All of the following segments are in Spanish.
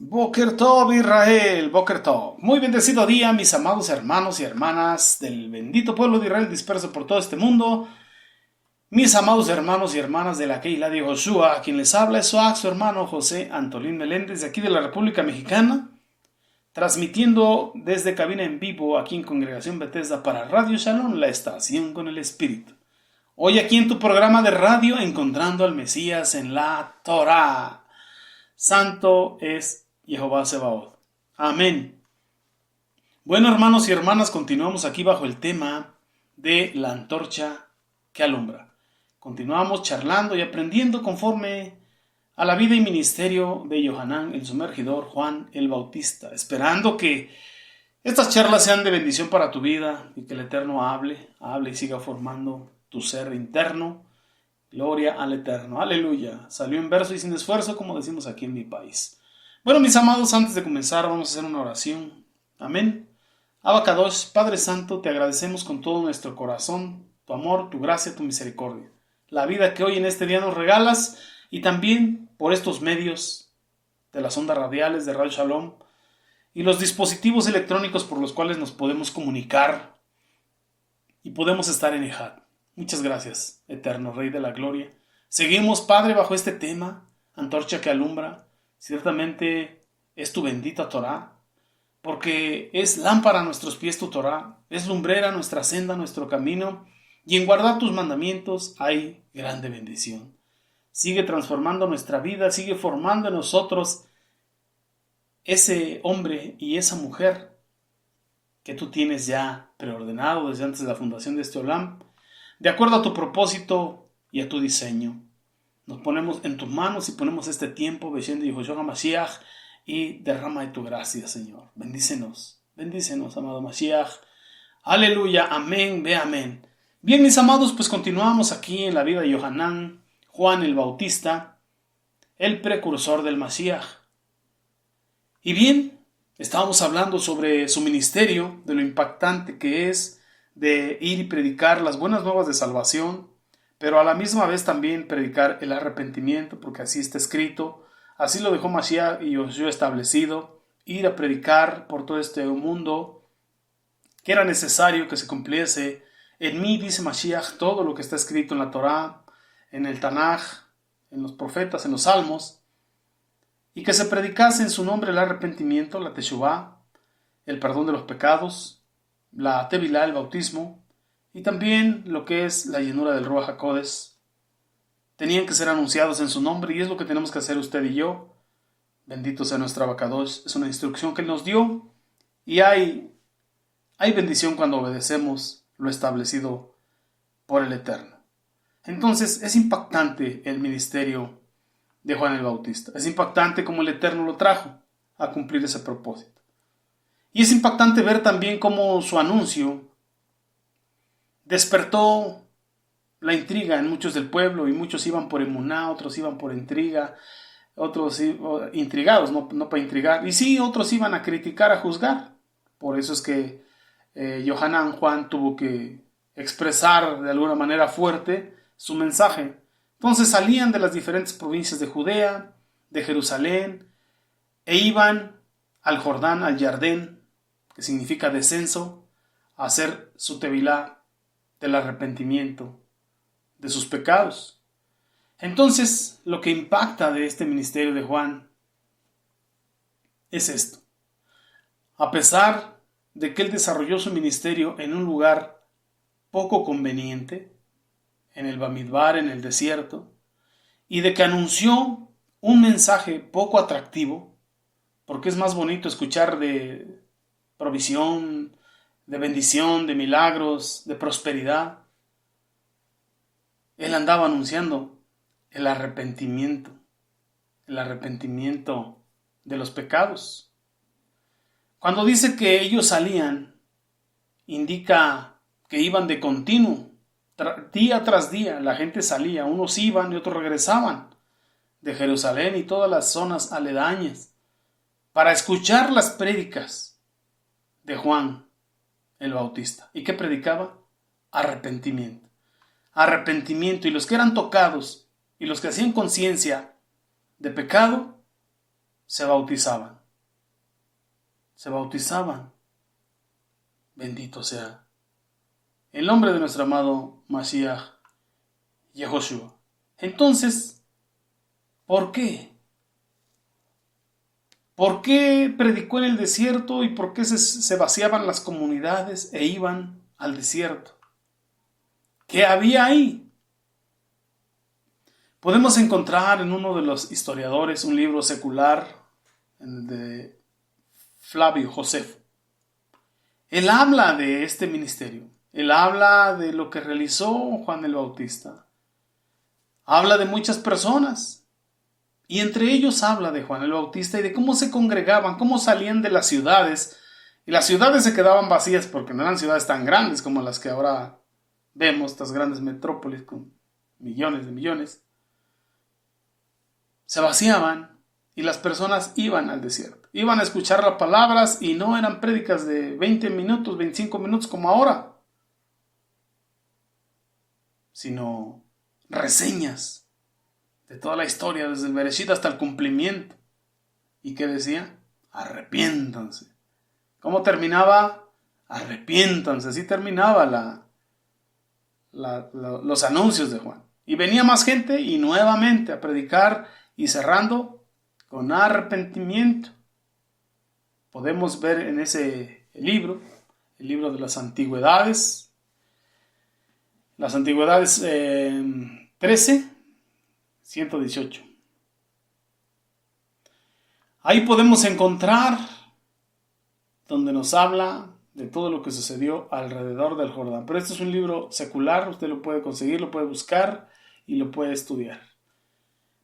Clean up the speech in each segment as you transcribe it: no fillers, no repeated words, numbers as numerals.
Boker Tov Israel, Boker Tov. Muy bendecido día, mis amados hermanos y hermanas del bendito pueblo de Israel disperso por todo este mundo. Mis amados hermanos y hermanas de la Keilah de Joshua, quien les habla es su hermano José Antolín Meléndez de aquí de la República Mexicana, transmitiendo desde cabina en vivo aquí en Congregación Bethesda para Radio Shalom, la estación con el Espíritu. Hoy aquí en tu programa de radio, encontrando al Mesías en la Torah. Santo es Jehová Sebaot. Amén. Bueno, hermanos y hermanas, continuamos aquí bajo el tema de la antorcha que alumbra. Continuamos charlando y aprendiendo conforme a la vida y ministerio de Yohanan, el sumergidor, Juan el Bautista, esperando que estas charlas sean de bendición para tu vida y que el Eterno hable y siga formando tu ser interno. Gloria al Eterno, aleluya. Salió en verso y sin esfuerzo, como decimos aquí en mi país. Bueno, mis amados, antes de comenzar vamos a hacer una oración. Amén. Abacadosh, Padre Santo, te agradecemos con todo nuestro corazón, tu amor, tu gracia, tu misericordia. La vida que hoy en este día nos regalas y también por estos medios de las ondas radiales de Radio Shalom y los dispositivos electrónicos por los cuales nos podemos comunicar y podemos estar en Ejad. Muchas gracias, eterno Rey de la Gloria. Seguimos, Padre, bajo este tema, antorcha que alumbra. Ciertamente es tu bendita Torah, porque es lámpara a nuestros pies tu Torah, es lumbrera nuestra senda, nuestro camino, y en guardar tus mandamientos hay grande bendición. Sigue transformando nuestra vida, sigue formando en nosotros ese hombre y esa mujer que tú tienes ya preordenado desde antes de la fundación de este Olam, de acuerdo a tu propósito y a tu diseño. Nos ponemos en tus manos y ponemos este tiempo, Beshem de Yehoshua Mashiach, y derrama de tu gracia, Señor. Bendícenos, amado Mashiach. Aleluya, amén, ve amén. Bien, mis amados, pues continuamos aquí en la vida de Yohanan, Juan el Bautista, el precursor del Mashiach. Y bien, estábamos hablando sobre su ministerio, de lo impactante que es de ir y predicar las buenas nuevas de salvación, pero a la misma vez también predicar el arrepentimiento, porque así está escrito, así lo dejó Mashiach y Yoshua establecido, ir a predicar por todo este mundo, que era necesario que se cumpliese. En mí, dice Mashiach, todo lo que está escrito en la Torá, en el Tanaj, en los profetas, en los salmos, y que se predicase en su nombre el arrepentimiento, la Teshuvah, el perdón de los pecados, la Tevilá, el bautismo, y también lo que es la llenura del Ruach HaKodesh. Tenían que ser anunciados en su nombre, y es lo que tenemos que hacer usted y yo. Bendito sea nuestro Abacadosh. Es una instrucción que Él nos dio, y hay bendición cuando obedecemos lo establecido por el Eterno. Entonces es impactante el ministerio de Juan el Bautista. Es impactante como el Eterno lo trajo a cumplir ese propósito. Y es impactante ver también cómo su anuncio despertó la intriga en muchos del pueblo, y muchos iban por emuná, otros iban por intriga, otros intrigados, no para intrigar, y sí, otros iban a criticar, a juzgar. Por eso es que Yohanan, Juan, tuvo que expresar de alguna manera fuerte su mensaje. Entonces salían de las diferentes provincias de Judea, de Jerusalén, e iban al Jordán, al Yardén, que significa descenso, a hacer su tevilá del arrepentimiento de sus pecados. Entonces, lo que impacta de este ministerio de Juan es esto. A pesar de que él desarrolló su ministerio en un lugar poco conveniente, en el Bamidbar, en el desierto, y de que anunció un mensaje poco atractivo, porque es más bonito escuchar de provisión, de bendición, de milagros, de prosperidad. Él andaba anunciando el arrepentimiento de los pecados. Cuando dice que ellos salían, indica que iban de continuo, día tras día. La gente salía, unos iban y otros regresaban de Jerusalén y todas las zonas aledañas para escuchar las prédicas de Juan el Bautista. ¿Y qué predicaba? Arrepentimiento. Arrepentimiento. Y los que eran tocados y los que hacían conciencia de pecado se bautizaban. Se bautizaban. Bendito sea el nombre de nuestro amado Mashiach Yehoshua. Entonces, ¿por qué? ¿Por qué predicó en el desierto y por qué se vaciaban las comunidades e iban al desierto? ¿Qué había ahí? Podemos encontrar en uno de los historiadores un libro secular de Flavio Josefo. Él habla de este ministerio. Él habla de lo que realizó Juan el Bautista. Habla de muchas personas. Y entre ellos habla de Juan el Bautista y de cómo se congregaban, cómo salían de las ciudades. Y las ciudades se quedaban vacías porque no eran ciudades tan grandes como las que ahora vemos, estas grandes metrópolis con millones de millones. Se vaciaban y las personas iban al desierto. Iban a escuchar las palabras y no eran prédicas de 20 minutos, 25 minutos como ahora, sino reseñas de toda la historia, desde el Bereshit hasta el cumplimiento. ¿Y qué decía? Arrepiéntanse. ¿Cómo terminaba? Arrepiéntanse. Así terminaba los anuncios de Juan. Y venía más gente y nuevamente a predicar y cerrando con arrepentimiento. Podemos ver en ese libro, el libro de las antigüedades, 13, 118. Ahí podemos encontrar donde nos habla de todo lo que sucedió alrededor del Jordán. Pero este es un libro secular, usted lo puede conseguir, lo puede buscar y lo puede estudiar.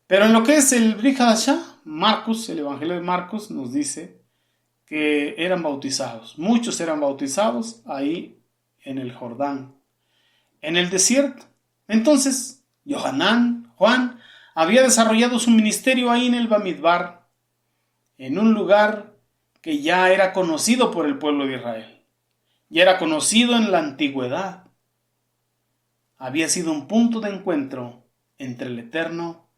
Pero en lo que es el Brit Hadashah, Marcos, el Evangelio de Marcos nos dice que eran bautizados. Muchos eran bautizados ahí en el Jordán, en el desierto. Entonces, Juan, había desarrollado su ministerio ahí en el Bamidbar, en un lugar que ya era conocido por el pueblo de Israel. Ya era conocido en la antigüedad. Había sido un punto de encuentro entre el Eterno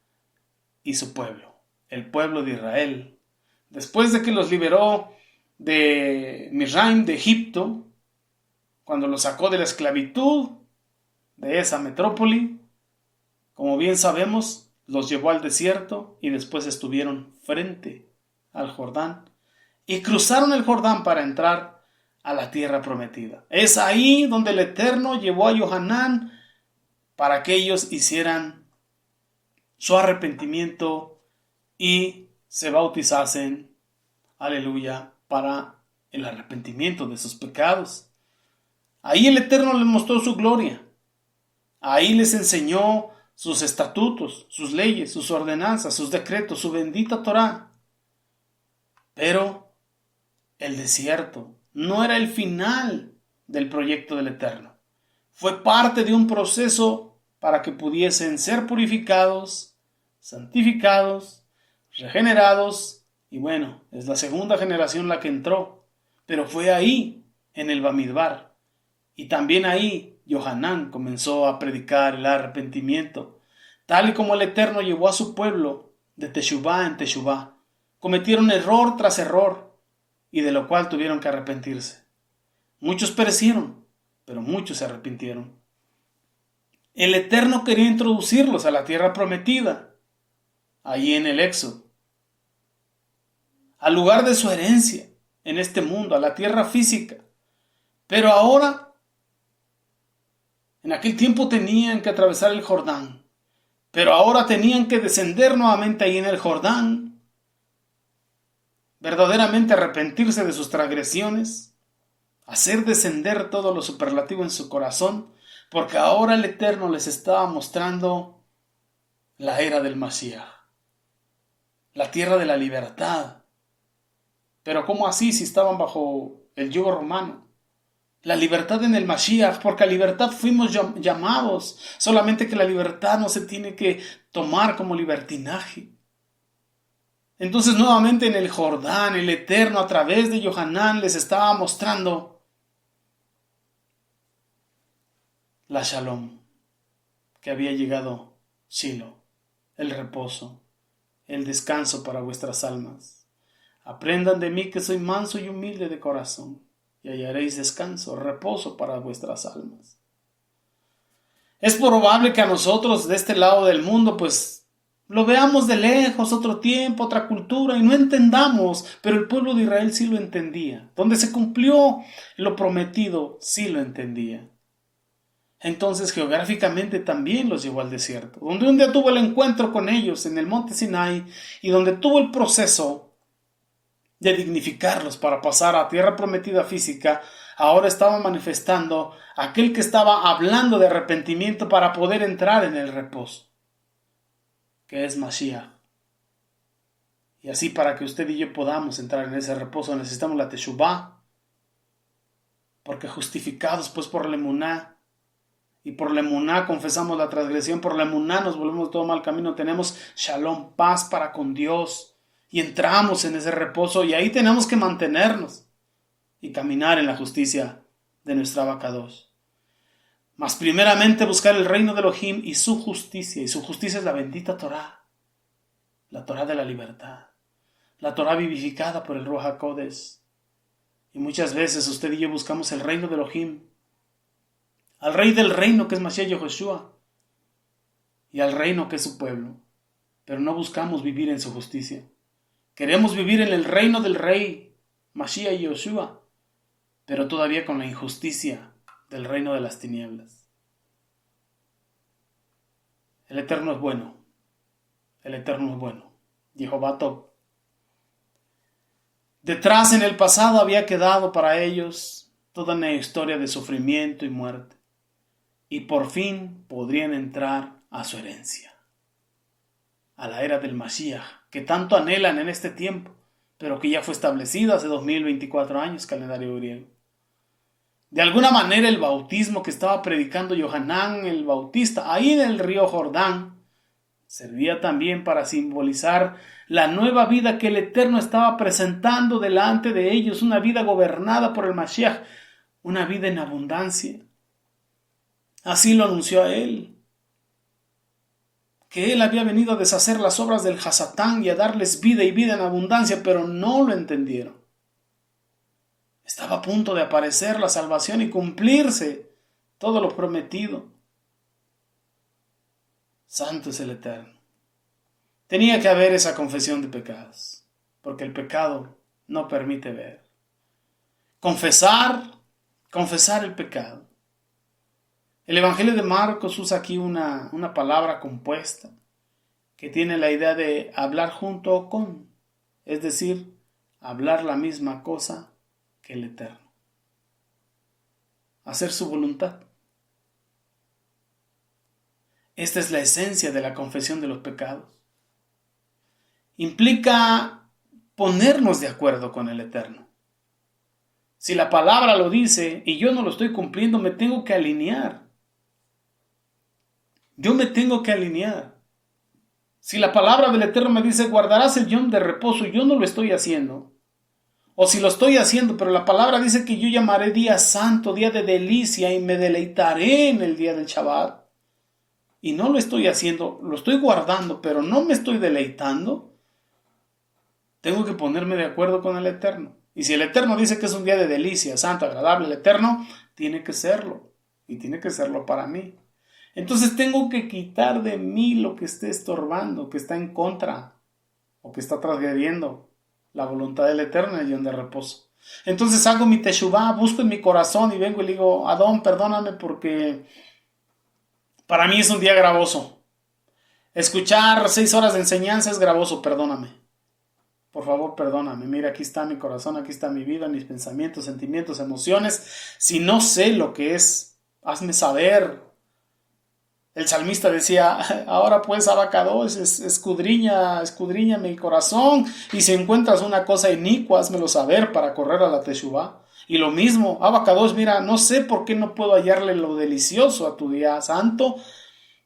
y su pueblo, el pueblo de Israel. Después de que los liberó de Misraim, de Egipto, cuando los sacó de la esclavitud de esa metrópoli, como bien sabemos, los llevó al desierto y después estuvieron frente al Jordán y cruzaron el Jordán para entrar a la tierra prometida. Es ahí donde el Eterno llevó a Yohanan para que ellos hicieran su arrepentimiento y se bautizasen, aleluya, para el arrepentimiento de sus pecados. Ahí el Eterno les mostró su gloria. Ahí les enseñó sus estatutos, sus leyes, sus ordenanzas, sus decretos, su bendita Torá. Pero el desierto no era el final del proyecto del Eterno. Fue parte de un proceso para que pudiesen ser purificados, santificados, regenerados. Y bueno, es la segunda generación la que entró. Pero fue ahí, en el Bamidbar. Y también ahí Yohanan comenzó a predicar el arrepentimiento, tal y como el Eterno llevó a su pueblo de Teshuvá en Teshuvá. Cometieron error tras error, y de lo cual tuvieron que arrepentirse. Muchos perecieron, pero muchos se arrepintieron. El Eterno quería introducirlos a la tierra prometida, allí en el Éxodo, al lugar de su herencia, en este mundo, a la tierra física. Pero ahora, en aquel tiempo tenían que atravesar el Jordán, pero ahora tenían que descender nuevamente ahí en el Jordán, verdaderamente arrepentirse de sus transgresiones, hacer descender todo lo superlativo en su corazón, porque ahora el Eterno les estaba mostrando la era del Mashiach, la tierra de la libertad. Pero ¿cómo así si estaban bajo el yugo romano? La libertad en el Mashiach, porque a libertad fuimos llamados, solamente que la libertad no se tiene que tomar como libertinaje. Entonces nuevamente en el Jordán, el Eterno a través de Yohanan les estaba mostrando la Shalom, que había llegado Shiloh, el reposo, el descanso para vuestras almas. Aprendan de mí que soy manso y humilde de corazón, y hallaréis descanso, reposo para vuestras almas. Es probable que a nosotros de este lado del mundo pues lo veamos de lejos, otro tiempo, otra cultura, y no entendamos, pero el pueblo de Israel sí lo entendía. Donde se cumplió lo prometido, sí lo entendía. Entonces geográficamente también los llevó al desierto, donde un día tuvo el encuentro con ellos en el monte Sinai y donde tuvo el proceso de dignificarlos para pasar a tierra prometida física. Ahora estaba manifestando aquel que estaba hablando de arrepentimiento para poder entrar en el reposo, que es Mashiach. Y así, para que usted y yo podamos entrar en ese reposo, necesitamos la Teshuvah, porque justificados pues por la emuná, y por la emuná confesamos la transgresión, por la emuná nos volvemos todo mal camino, tenemos shalom, paz para con Dios, y entramos en ese reposo, y ahí tenemos que mantenernos y caminar en la justicia de nuestra Abacados. Mas primeramente buscar el reino de Elohim y su justicia es la bendita Torah, la Torah de la libertad, la Torah vivificada por el Ruach HaKodesh. Y muchas veces usted y yo buscamos el reino de Elohim, al rey del reino que es Mashiach Yehoshua, y al reino que es su pueblo, pero no buscamos vivir en su justicia. Queremos vivir en el reino del rey Mashiach Yehoshua, pero todavía con la injusticia del reino de las tinieblas. El Eterno es bueno. El Eterno es bueno. Jehová Top. Detrás en el pasado había quedado para ellos toda una historia de sufrimiento y muerte. Y por fin podrían entrar a su herencia. A la era del Mashiach, que tanto anhelan en este tiempo, pero que ya fue establecida hace 2024 años, calendario griego. De alguna manera el bautismo que estaba predicando Yohanan el Bautista ahí en el río Jordán servía también para simbolizar la nueva vida que el Eterno estaba presentando delante de ellos, una vida gobernada por el Mashiach, una vida en abundancia. Así lo anunció a él, que él había venido a deshacer las obras del Hasatán y a darles vida y vida en abundancia, pero no lo entendieron. Estaba a punto de aparecer la salvación y cumplirse todo lo prometido. Santo es el Eterno. Tenía que haber esa confesión de pecados, porque el pecado no permite ver. Confesar el pecado. El Evangelio de Marcos usa aquí una palabra compuesta que tiene la idea de hablar junto o con, es decir, hablar la misma cosa que el Eterno. Hacer su voluntad. Esta es la esencia de la confesión de los pecados. Implica ponernos de acuerdo con el Eterno. Si la palabra lo dice y yo no lo estoy cumpliendo, me tengo que alinear. Yo me tengo que alinear. Si la palabra del Eterno me dice, guardarás el yom de reposo, y yo no lo estoy haciendo. O si lo estoy haciendo, pero la palabra dice que yo llamaré día santo, día de delicia, y me deleitaré en el día del Shabbat. Y no lo estoy haciendo, lo estoy guardando, pero no me estoy deleitando. Tengo que ponerme de acuerdo con el Eterno. Y si el Eterno dice que es un día de delicia, santo, agradable, el Eterno, tiene que serlo. Y tiene que serlo para mí. Entonces tengo que quitar de mí lo que esté estorbando, que está en contra, o que está transgrediendo la voluntad del Eterno en el día de reposo. Entonces hago mi teshuvah, busco en mi corazón y vengo y le digo, Adón, perdóname porque para mí es un día gravoso. Escuchar 6 horas de enseñanza es gravoso, perdóname. Por favor, perdóname. Mira, aquí está mi corazón, aquí está mi vida, mis pensamientos, sentimientos, emociones. Si no sé lo que es, hazme saber. El salmista decía, ahora pues, Abacados, escudriña mi corazón, y si encuentras una cosa inicua, házmelo saber para correr a la teshuvah. Y lo mismo, Abacados, mira, no sé por qué no puedo hallarle lo delicioso a tu día santo,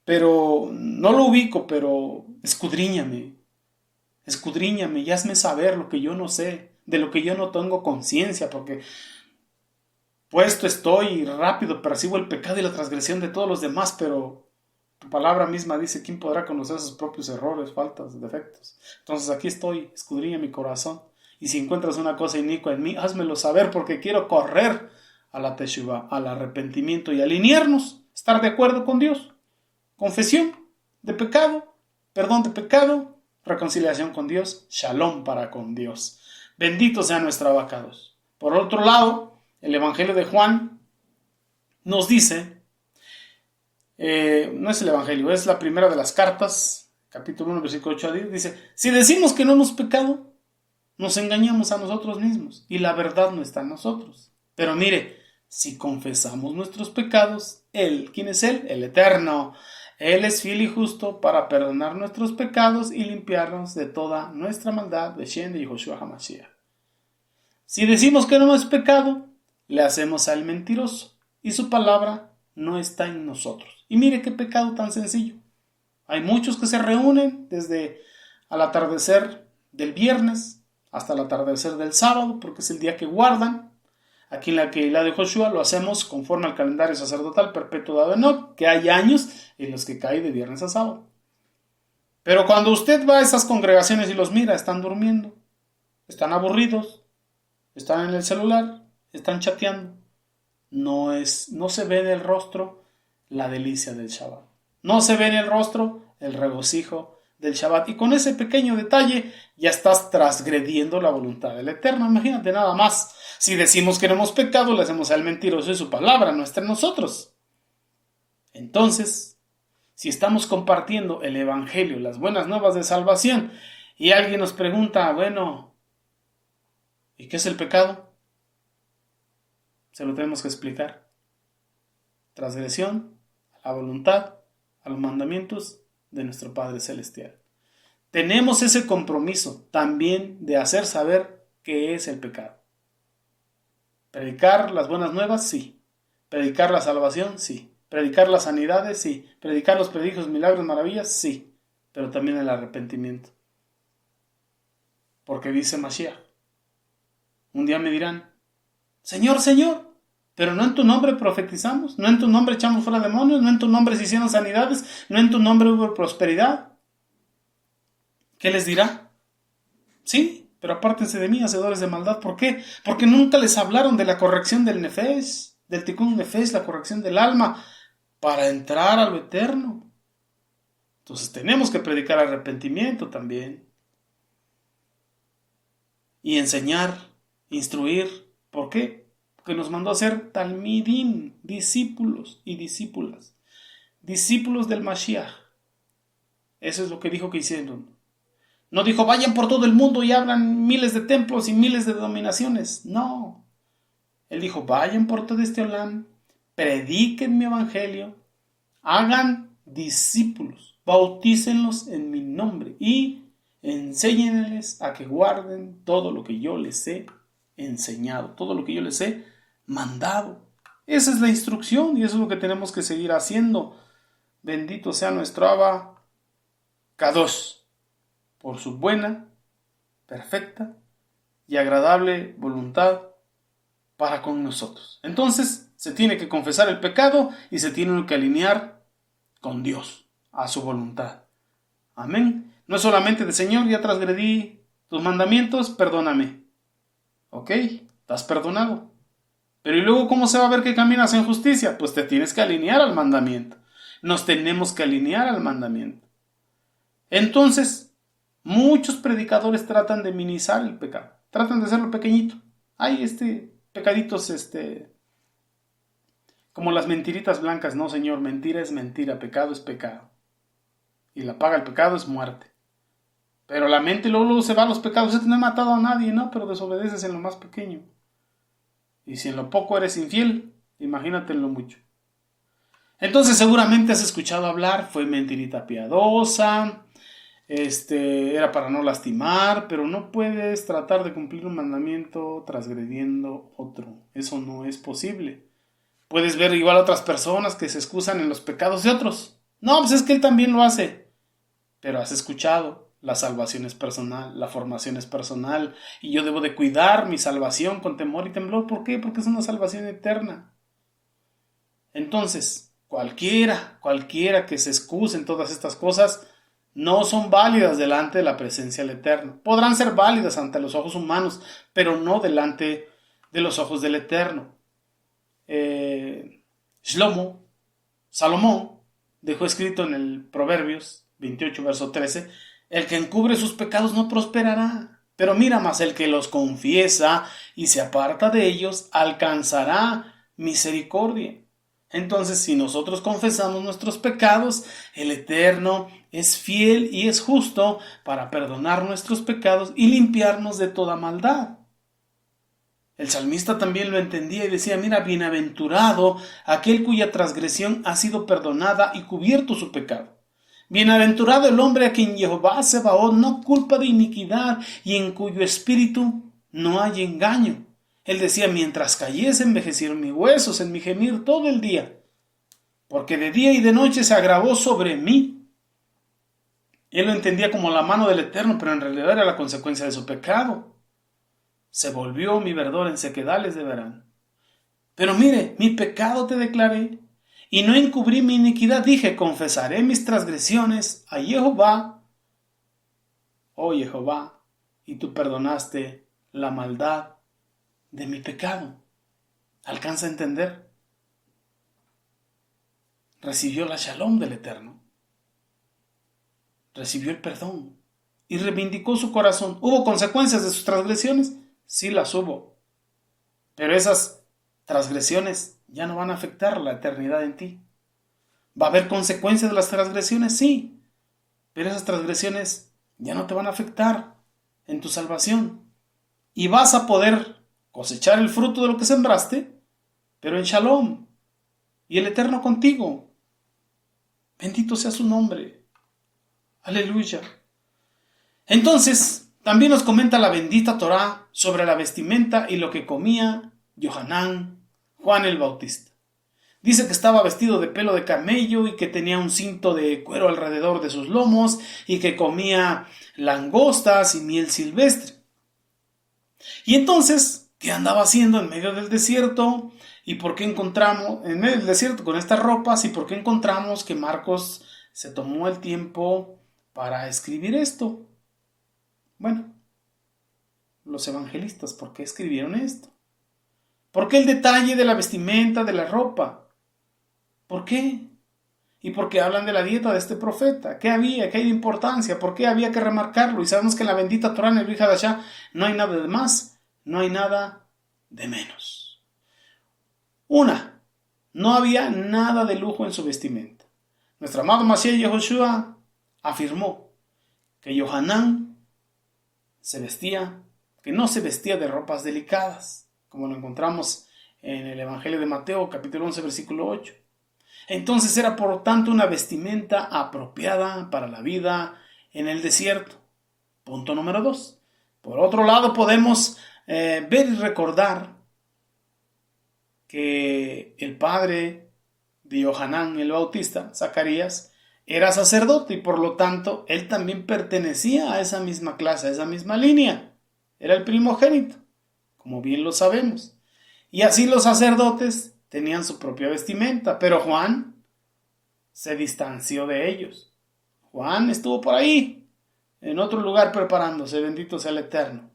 pero no lo ubico, pero escudriñame y hazme saber lo que yo no sé, de lo que yo no tengo conciencia, porque puesto estoy y rápido percibo el pecado y la transgresión de todos los demás, pero Tu palabra misma dice, ¿quién podrá conocer sus propios errores, faltas, defectos? Entonces aquí estoy, escudriña mi corazón. Y si encuentras una cosa inicua en mí, házmelo saber, porque quiero correr a la teshuvá, al arrepentimiento y alinearnos, estar de acuerdo con Dios. Confesión de pecado, perdón de pecado, reconciliación con Dios, shalom para con Dios. Bendito sea nuestro abacados. Por otro lado, el Evangelio de Juan nos dice, no es el Evangelio, es la primera de las cartas, capítulo 1, versículo 8 a 10, dice, si decimos que no hemos pecado, nos engañamos a nosotros mismos y la verdad no está en nosotros. Pero mire, si confesamos nuestros pecados, Él, ¿quién es Él? El Eterno. Él es fiel y justo para perdonar nuestros pecados y limpiarnos de toda nuestra maldad, de Shem y Joshua HaMashiach. Si decimos que no hemos pecado, le hacemos al mentiroso y su palabra no está en nosotros. Y mire qué pecado tan sencillo. Hay muchos que se reúnen desde al atardecer del viernes hasta el atardecer del sábado, porque es el día que guardan. Aquí en la Keilah de Joshua lo hacemos conforme al calendario sacerdotal perpetuo de Adonot, que hay años en los que cae de viernes a sábado. Pero cuando usted va a esas congregaciones y los mira, están durmiendo, están aburridos, están en el celular, están chateando. No se ve en el rostro la delicia del Shabbat. No se ve en el rostro el regocijo del Shabbat. Y con ese pequeño detalle ya estás transgrediendo la voluntad del Eterno. Imagínate nada más. Si decimos que no hemos pecado, le hacemos al mentiroso y su palabra no está en nosotros. Entonces, si estamos compartiendo el Evangelio, las buenas nuevas de salvación, y alguien nos pregunta, bueno, ¿y qué es el pecado? Se lo tenemos que explicar. Transgresión a la voluntad, a los mandamientos de nuestro Padre Celestial. Tenemos ese compromiso también de hacer saber qué es el pecado. Predicar las buenas nuevas, sí. Predicar la salvación, sí. Predicar las sanidades, sí. Predicar los prodigios, milagros, maravillas, sí. Pero también el arrepentimiento. Porque dice Mashiach, un día me dirán, Señor, Señor, pero no en tu nombre profetizamos, no en tu nombre echamos fuera demonios, no en tu nombre se hicieron sanidades, no en tu nombre hubo prosperidad. ¿Qué les dirá? Sí, pero apártense de mí, hacedores de maldad. ¿Por qué? Porque nunca les hablaron de la corrección del nefesh, del tikkun nefesh, la corrección del alma, para entrar a lo eterno. Entonces tenemos que predicar arrepentimiento también. Y enseñar, instruir. ¿Por qué? Porque nos mandó a ser talmidim, discípulos y discípulas. Discípulos del Mashiach. Eso es lo que dijo que hicieron. No dijo, vayan por todo el mundo y abran miles de templos y miles de denominaciones. No. Él dijo, vayan por todo este olam, prediquen mi evangelio, hagan discípulos, bautícenlos en mi nombre y enséñenles a que guarden todo lo que yo les he enseñado, todo lo que yo les he mandado. Esa es la instrucción y eso es lo que tenemos que seguir haciendo. Bendito sea nuestro Abba Kadosh, por su buena, perfecta y agradable voluntad para con nosotros. Entonces, se tiene que confesar el pecado y se tiene que alinear con Dios, a su voluntad. Amén. No es solamente de Señor, ya transgredí tus mandamientos, perdóname. Ok, estás perdonado. Pero ¿y luego cómo se va a ver que caminas en justicia? Pues te tienes que alinear al mandamiento. Nos tenemos que alinear al mandamiento. Entonces, muchos predicadores tratan de minimizar el pecado. Tratan de hacerlo pequeñito. Hay pecaditos, como las mentiritas blancas. No, señor, mentira es mentira, pecado es pecado. Y la paga del pecado es muerte. Pero la mente luego se va a los pecados. No he matado a nadie, ¿no? Pero desobedeces en lo más pequeño. Y si en lo poco eres infiel, imagínate en lo mucho. Entonces seguramente has escuchado hablar, fue mentirita piadosa, era para no lastimar, pero no puedes tratar de cumplir un mandamiento transgrediendo otro. Eso no es posible. Puedes ver igual a otras personas que se excusan en los pecados de otros. No, pues es que él también lo hace. Pero has escuchado, la salvación es personal, la formación es personal, y yo debo de cuidar mi salvación con temor y temblor. ¿Por qué? Porque es una salvación eterna. Entonces, cualquiera que se excuse en todas estas cosas, no son válidas delante de la presencia del Eterno. Podrán ser válidas ante los ojos humanos, pero no delante de los ojos del Eterno. Salomón, dejó escrito en el Proverbios 28, verso 13, el que encubre sus pecados no prosperará, pero mira más, el que los confiesa y se aparta de ellos alcanzará misericordia. Entonces, si nosotros confesamos nuestros pecados, el Eterno es fiel y es justo para perdonar nuestros pecados y limpiarnos de toda maldad. El salmista también lo entendía y decía, mira, bienaventurado aquel cuya transgresión ha sido perdonada y cubierto su pecado. Bienaventurado el hombre a quien Jehová Sebaot no culpa de iniquidad y en cuyo espíritu no hay engaño. Él decía, mientras cayese envejecieron mis huesos en mi gemir todo el día, porque de día y de noche se agravó sobre mí. Él lo entendía como la mano del Eterno, pero en realidad era la consecuencia de su pecado. Se volvió mi verdor en sequedales de verano. Pero mire, mi pecado te declaré, y no encubrí mi iniquidad. Dije, confesaré mis transgresiones a Jehová. Oh Jehová, y tú perdonaste la maldad de mi pecado. ¿Alcanza a entender? Recibió la shalom del Eterno. Recibió el perdón y reivindicó su corazón. ¿Hubo consecuencias de sus transgresiones? Sí las hubo. Pero esas transgresiones ya no van a afectar la eternidad en ti. ¿Va a haber consecuencias de las transgresiones? Sí. Pero esas transgresiones ya no te van a afectar en tu salvación. Y vas a poder cosechar el fruto de lo que sembraste, pero en shalom. Y el Eterno contigo. Bendito sea su nombre. Aleluya. Entonces, también nos comenta la bendita Torá sobre la vestimenta y lo que comía Johanán, Juan el Bautista. Dice que estaba vestido de pelo de camello y que tenía un cinto de cuero alrededor de sus lomos y que comía langostas y miel silvestre. Y entonces, ¿qué andaba haciendo en medio del desierto? ¿Y por qué encontramos en medio del desierto con estas ropas? ¿Y por qué encontramos que Marcos se tomó el tiempo para escribir esto? Bueno, los evangelistas, ¿por qué escribieron esto? ¿Por qué el detalle de la vestimenta, de la ropa? ¿Por qué? ¿Y por qué hablan de la dieta de este profeta? ¿Qué había? ¿Qué hay de importancia? ¿Por qué había que remarcarlo? Y sabemos que en la bendita Torá, en el Brit Hadashah, no hay nada de más, no hay nada de menos. No había nada de lujo en su vestimenta. Nuestro amado Mashiach Yehoshua afirmó que Johanán que no se vestía de ropas delicadas, como lo encontramos en el Evangelio de Mateo, capítulo 11, versículo 8. Entonces era por tanto una vestimenta apropiada para la vida en el desierto. Punto número 2. Por otro lado, podemos ver y recordar que el padre de Johanán el Bautista, Zacarías, era sacerdote y por lo tanto él también pertenecía a esa misma clase, a esa misma línea. Era el primogénito, como bien lo sabemos. Y así los sacerdotes tenían su propia vestimenta, pero Juan se distanció de ellos. Juan estuvo por ahí, en otro lugar preparándose, bendito sea el Eterno.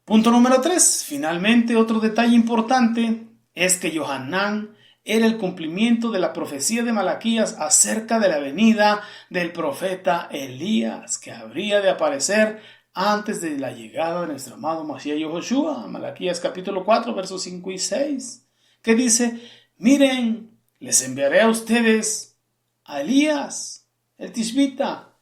Punto número 3. Finalmente, otro detalle importante es que Johanán era el cumplimiento de la profecía de Malaquías acerca de la venida del profeta Elías, que habría de aparecer antes de la llegada de nuestro amado Mashiach Yehoshua. Malaquías capítulo 4, versos 5 y 6, que dice, miren, les enviaré a ustedes a Elías, el Tishbita,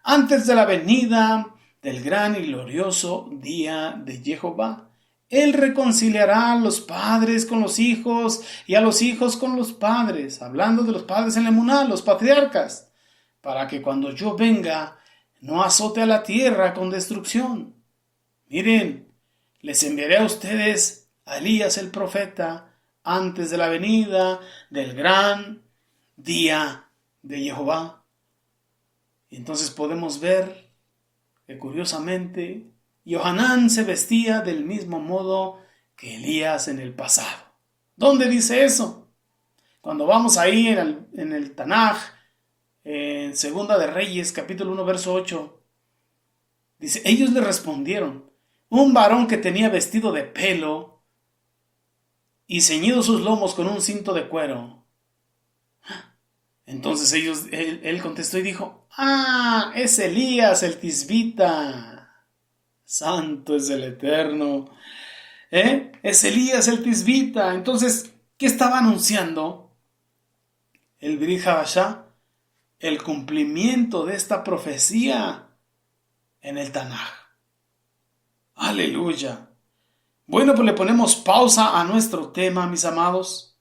antes de la venida del gran y glorioso día de Jehová. Él reconciliará a los padres con los hijos y a los hijos con los padres, hablando de los padres en la emuná, los patriarcas, para que cuando yo venga no azote a la tierra con destrucción. Miren, les enviaré a ustedes a Elías el profeta antes de la venida del gran día de Jehová. Y entonces podemos ver que curiosamente Johanán se vestía del mismo modo que Elías en el pasado. ¿Dónde dice eso? Cuando vamos ahí en el Tanaj, en Segunda de Reyes, capítulo 1, verso 8, dice, ellos le respondieron, un varón que tenía vestido de pelo y ceñido sus lomos con un cinto de cuero. Entonces él contestó y dijo, es Elías el Tisbita. Santo es el Eterno. Es Elías el Tisbita. Entonces, ¿qué estaba anunciando el Brit Hadashah? El cumplimiento de esta profecía en el Tanaj. Aleluya. Bueno, pues le ponemos pausa a nuestro tema, mis amados.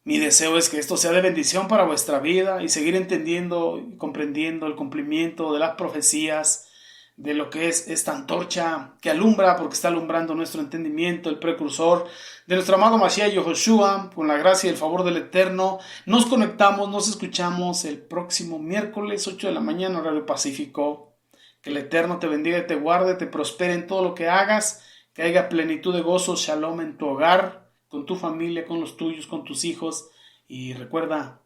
Mi deseo es que esto sea de bendición para vuestra vida y seguir entendiendo y comprendiendo el cumplimiento de las profecías, de lo que es esta antorcha que alumbra, porque está alumbrando nuestro entendimiento, el precursor de nuestro amado Mashiach Yahushua, con la gracia y el favor del Eterno. Nos conectamos, nos escuchamos el próximo miércoles, 8 de la mañana, horario pacífico. Que el Eterno te bendiga y te guarde, te prospere en todo lo que hagas, que haya plenitud de gozo, shalom en tu hogar, con tu familia, con los tuyos, con tus hijos. Y recuerda,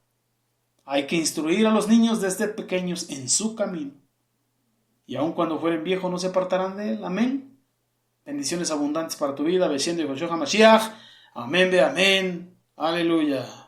hay que instruir a los niños desde pequeños en su camino. Y aun cuando fueren viejos no se apartarán de él. Amén. Bendiciones abundantes para tu vida. Beshiendo y Yoshua Mashiach. Amén, amén. Aleluya.